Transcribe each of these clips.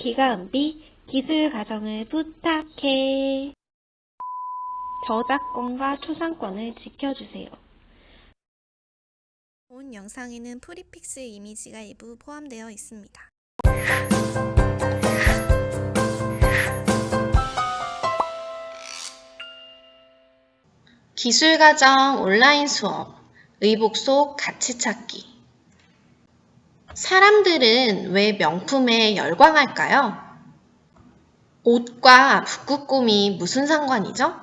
기가은비 기술 과정을 부탁해. 저작권과 초상권을 지켜주세요. 본 영상에는 프리픽스 이미지가 일부 포함되어 있습니다. 기술과정 온라인 수업, 의복 속 가치 찾기. 사람들은 왜 명품에 열광할까요? 옷과 북극곰이 무슨 상관이죠?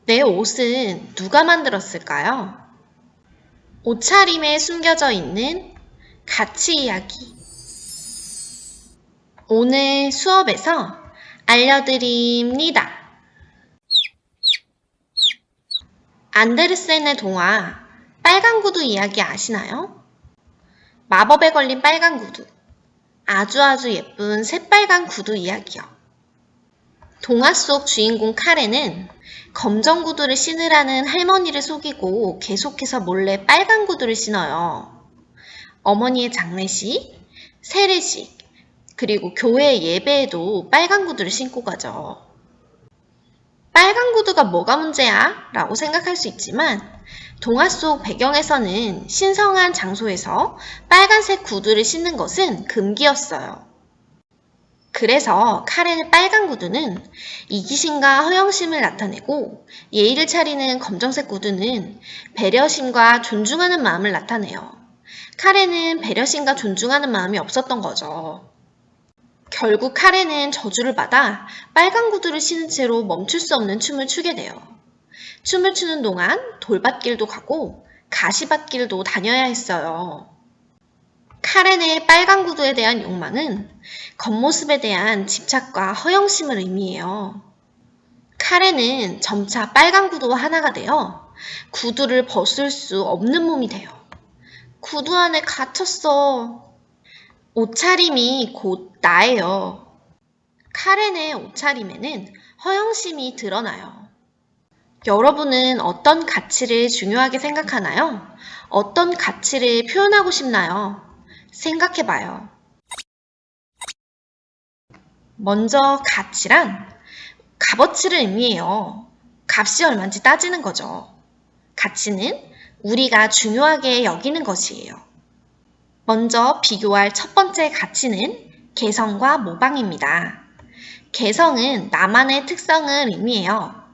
내 옷은 누가 만들었을까요? 옷차림에 숨겨져 있는 가치 이야기. 오늘 수업에서 알려드립니다. 안데르센의 동화 빨간 구두 이야기 아시나요? 마법에 걸린 빨간 구두, 아주 예쁜 새빨간 구두 이야기요. 동화 속 주인공 카렌은 검정 구두를 신으라는 할머니를 속이고 계속해서 몰래 빨간 구두를 신어요. 어머니의 장례식, 세례식, 그리고 교회 예배에도 빨간 구두를 신고 가죠. 빨간 구두가 뭐가 문제야? 라고 생각할 수 있지만 동화 속 배경에서는 신성한 장소에서 빨간색 구두를 신는 것은 금기였어요. 그래서 카렌의 빨간 구두는 이기심과 허영심을 나타내고 예의를 차리는 검정색 구두는 배려심과 존중하는 마음을 나타내요. 카렌은 배려심과 존중하는 마음이 없었던 거죠. 결국 카렌은 저주를 받아 빨간 구두를 신은 채로 멈출 수 없는 춤을 추게 돼요. 춤을 추는 동안 돌밭길도 가고 가시밭길도 다녀야 했어요. 카렌의 빨간 구두에 대한 욕망은 겉모습에 대한 집착과 허영심을 의미해요. 카렌은 점차 빨간 구두와 하나가 되어 구두를 벗을 수 없는 몸이 돼요. 구두 안에 갇혔어. 옷차림이 곧 나예요. 카렌의 옷차림에는 허영심이 드러나요. 여러분은 어떤 가치를 중요하게 생각하나요? 어떤 가치를 표현하고 싶나요? 생각해봐요. 먼저 가치란 값어치를 의미해요. 값이 얼마인지 따지는 거죠. 가치는 우리가 중요하게 여기는 것이에요. 먼저 비교할 첫 번째 가치는 개성과 모방입니다. 개성은 나만의 특성을 의미해요.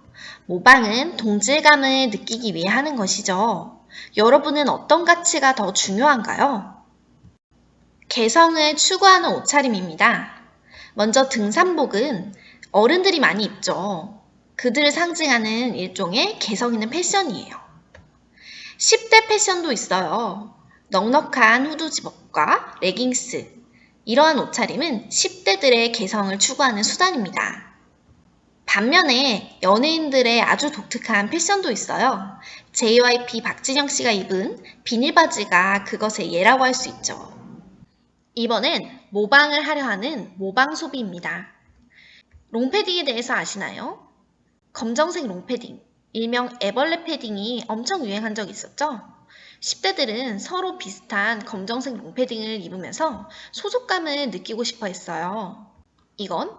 모방은 동질감을 느끼기 위해 하는 것이죠. 여러분은 어떤 가치가 더 중요한가요? 개성을 추구하는 옷차림입니다. 먼저 등산복은 어른들이 많이 입죠. 그들을 상징하는 일종의 개성 있는 패션이에요. 10대 패션도 있어요. 넉넉한 후드 집업과 레깅스, 이러한 옷차림은 10대들의 개성을 추구하는 수단입니다. 반면에 연예인들의 아주 독특한 패션도 있어요. JYP 박진영 씨가 입은 비닐바지가 그것의 예라고 할 수 있죠. 이번엔 모방을 하려 하는 모방 소비입니다. 롱패딩에 대해서 아시나요? 검정색 롱패딩, 일명 애벌레 패딩이 엄청 유행한 적이 있었죠? 10대들은 서로 비슷한 검정색 롱패딩을 입으면서 소속감을 느끼고 싶어 했어요. 이건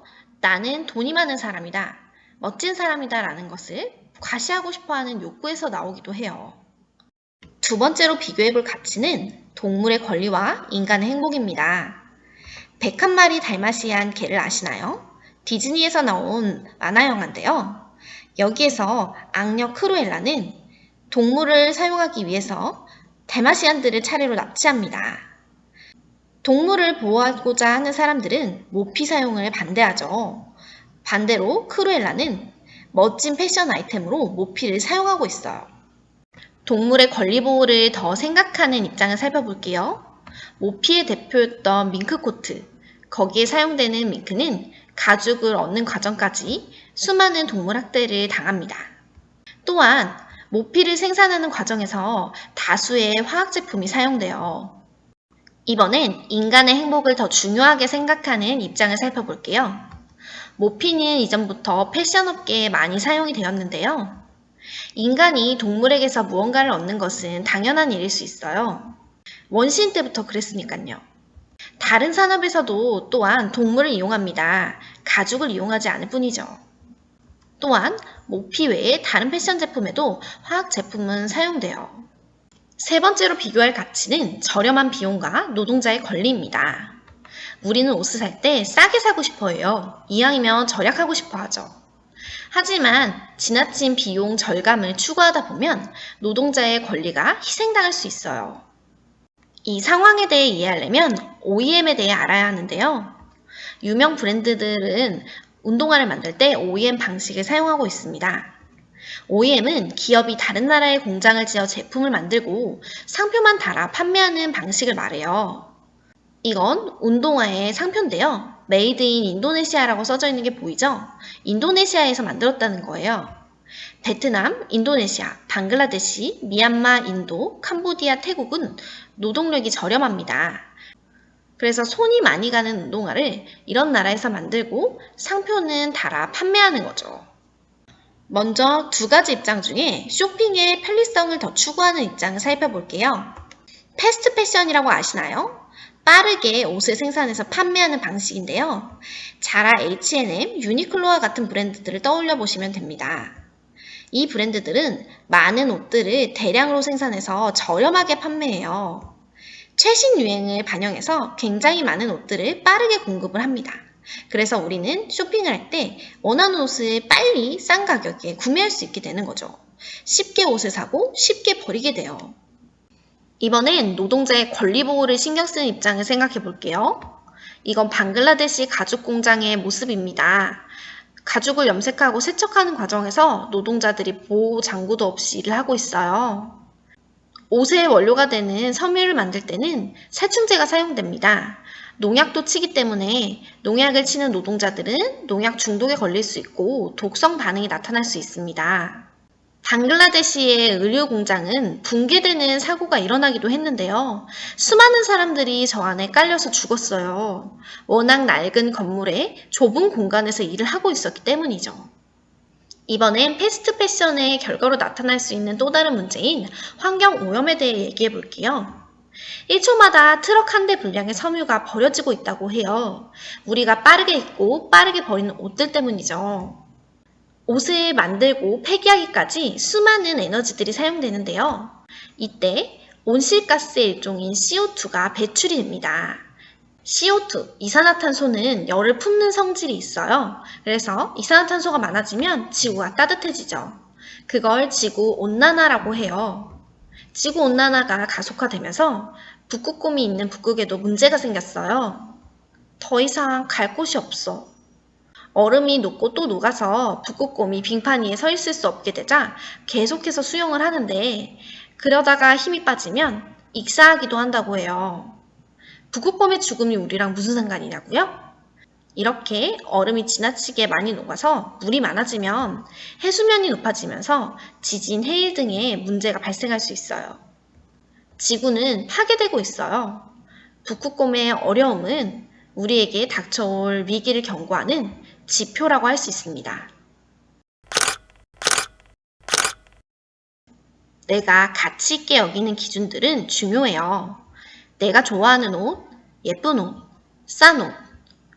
나는 돈이 많은 사람이다, 멋진 사람이다 라는 것을 과시하고 싶어하는 욕구에서 나오기도 해요. 두 번째로 비교해볼 가치는 동물의 권리와 인간의 행복입니다. 101마리 달마시안 개를 아시나요? 디즈니에서 나온 만화 영화인데요. 여기에서 악녀 크루엘라는 동물을 사용하기 위해서 달마시안들을 차례로 납치합니다. 동물을 보호하고자 하는 사람들은 모피 사용을 반대하죠. 반대로 크루엘라는 멋진 패션 아이템으로 모피를 사용하고 있어요. 동물의 권리 보호를 더 생각하는 입장을 살펴볼게요. 모피의 대표였던 밍크코트, 거기에 사용되는 밍크는 가죽을 얻는 과정까지 수많은 동물 학대를 당합니다. 또한 모피를 생산하는 과정에서 다수의 화학 제품이 사용돼요. 이번엔 인간의 행복을 더 중요하게 생각하는 입장을 살펴볼게요. 모피는 이전부터 패션업계에 많이 사용이 되었는데요. 인간이 동물에게서 무언가를 얻는 것은 당연한 일일 수 있어요. 원시인 때부터 그랬으니까요. 다른 산업에서도 또한 동물을 이용합니다. 가죽을 이용하지 않을 뿐이죠. 또한 모피 외에 다른 패션 제품에도 화학 제품은 사용돼요. 세 번째로 비교할 가치는 저렴한 비용과 노동자의 권리입니다. 우리는 옷을 살 때 싸게 사고 싶어 해요. 이왕이면 절약하고 싶어 하죠. 하지만 지나친 비용 절감을 추구하다 보면 노동자의 권리가 희생당할 수 있어요. 이 상황에 대해 이해하려면 OEM에 대해 알아야 하는데요. 유명 브랜드들은 운동화를 만들 때 OEM 방식을 사용하고 있습니다. OEM은 기업이 다른 나라에 공장을 지어 제품을 만들고 상표만 달아 판매하는 방식을 말해요. 이건 운동화의 상표인데요. 메이드 인 인도네시아라고 써져 있는 게 보이죠? 인도네시아에서 만들었다는 거예요. 베트남, 인도네시아, 방글라데시, 미얀마, 인도, 캄보디아, 태국은 노동력이 저렴합니다. 그래서 손이 많이 가는 운동화를 이런 나라에서 만들고 상표는 달아 판매하는 거죠. 먼저 두 가지 입장 중에 쇼핑의 편리성을 더 추구하는 입장을 살펴볼게요. 패스트 패션이라고 아시나요? 빠르게 옷을 생산해서 판매하는 방식인데요. 자라, H&M, 유니클로와 같은 브랜드들을 떠올려 보시면 됩니다. 이 브랜드들은 많은 옷들을 대량으로 생산해서 저렴하게 판매해요. 최신 유행을 반영해서 굉장히 많은 옷들을 빠르게 공급을 합니다. 그래서 우리는 쇼핑을 할 때 원하는 옷을 빨리 싼 가격에 구매할 수 있게 되는 거죠. 쉽게 옷을 사고 쉽게 버리게 돼요. 이번엔 노동자의 권리 보호를 신경 쓰는 입장을 생각해 볼게요. 이건 방글라데시 가죽 공장의 모습입니다. 가죽을 염색하고 세척하는 과정에서 노동자들이 보호 장구도 없이 일을 하고 있어요. 옷의 원료가 되는 섬유를 만들 때는 살충제가 사용됩니다. 농약도 치기 때문에 농약을 치는 노동자들은 농약 중독에 걸릴 수 있고 독성 반응이 나타날 수 있습니다. 방글라데시의 의류 공장은 붕괴되는 사고가 일어나기도 했는데요. 수많은 사람들이 저 안에 깔려서 죽었어요. 워낙 낡은 건물에 좁은 공간에서 일을 하고 있었기 때문이죠. 이번엔 패스트 패션의 결과로 나타날 수 있는 또 다른 문제인 환경 오염에 대해 얘기해 볼게요. 1초마다 트럭 한 대 분량의 섬유가 버려지고 있다고 해요. 우리가 빠르게 입고 빠르게 버리는 옷들 때문이죠. 옷을 만들고 폐기하기까지 수많은 에너지들이 사용되는데요. 이때 온실가스의 일종인 CO2가 배출이 됩니다. CO2, 이산화탄소는 열을 품는 성질이 있어요. 그래서 이산화탄소가 많아지면 지구가 따뜻해지죠. 그걸 지구온난화라고 해요. 지구온난화가 가속화되면서 북극곰이 있는 북극에도 문제가 생겼어요. 더 이상 갈 곳이 없어. 얼음이 녹고 또 녹아서 북극곰이 빙판 위에 서 있을 수 없게 되자 계속해서 수영을 하는데 그러다가 힘이 빠지면 익사하기도 한다고 해요. 북극곰의 죽음이 우리랑 무슨 상관이냐고요? 이렇게 얼음이 지나치게 많이 녹아서 물이 많아지면 해수면이 높아지면서 지진, 해일 등의 문제가 발생할 수 있어요. 지구는 파괴되고 있어요. 북극곰의 어려움은 우리에게 닥쳐올 위기를 경고하는 지표라고 할 수 있습니다. 내가 가치 있게 여기는 기준들은 중요해요. 내가 좋아하는 옷, 예쁜 옷, 싼 옷,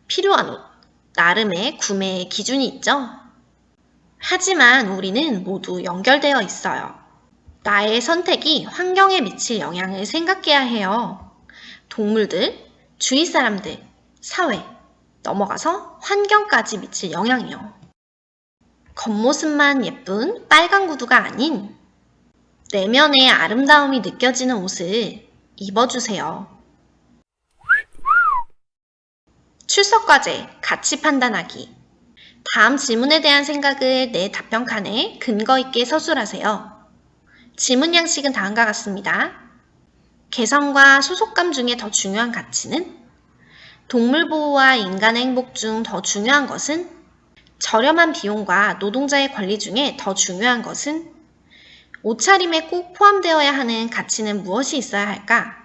필요한 옷, 나름의 구매의 기준이 있죠? 하지만 우리는 모두 연결되어 있어요. 나의 선택이 환경에 미칠 영향을 생각해야 해요. 동물들, 주위 사람들, 사회, 넘어가서 환경까지 미칠 영향이요. 겉모습만 예쁜 빨간 구두가 아닌 내면의 아름다움이 느껴지는 옷을 입어주세요. 출석과제, 가치 판단하기. 다음 질문에 대한 생각을 내 답변칸에 근거 있게 서술하세요. 질문 양식은 다음과 같습니다. 개성과 소속감 중에 더 중요한 가치는? 동물 보호와 인간의 행복 중 더 중요한 것은? 저렴한 비용과 노동자의 권리 중에 더 중요한 것은? 옷차림에 꼭 포함되어야 하는 가치는 무엇이 있어야 할까?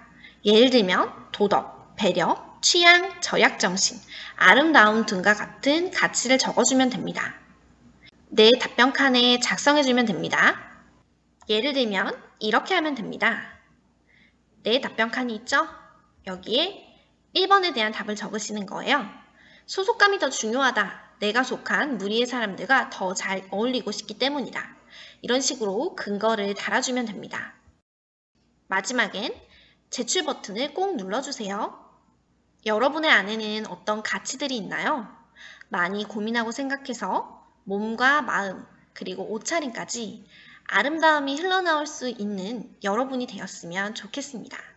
예를 들면 도덕, 배려, 취향, 절약정신, 아름다움 등과 같은 가치를 적어주면 됩니다. 내 답변칸에 작성해주면 됩니다. 예를 들면 이렇게 하면 됩니다. 내 답변칸이 있죠? 여기에 1번에 대한 답을 적으시는 거예요. 소속감이 더 중요하다. 내가 속한 무리의 사람들과 더 잘 어울리고 싶기 때문이다. 이런 식으로 근거를 달아주면 됩니다. 마지막엔 제출 버튼을 꼭 눌러주세요. 여러분의 안에는 어떤 가치들이 있나요? 많이 고민하고 생각해서 몸과 마음, 그리고 옷차림까지 아름다움이 흘러나올 수 있는 여러분이 되었으면 좋겠습니다.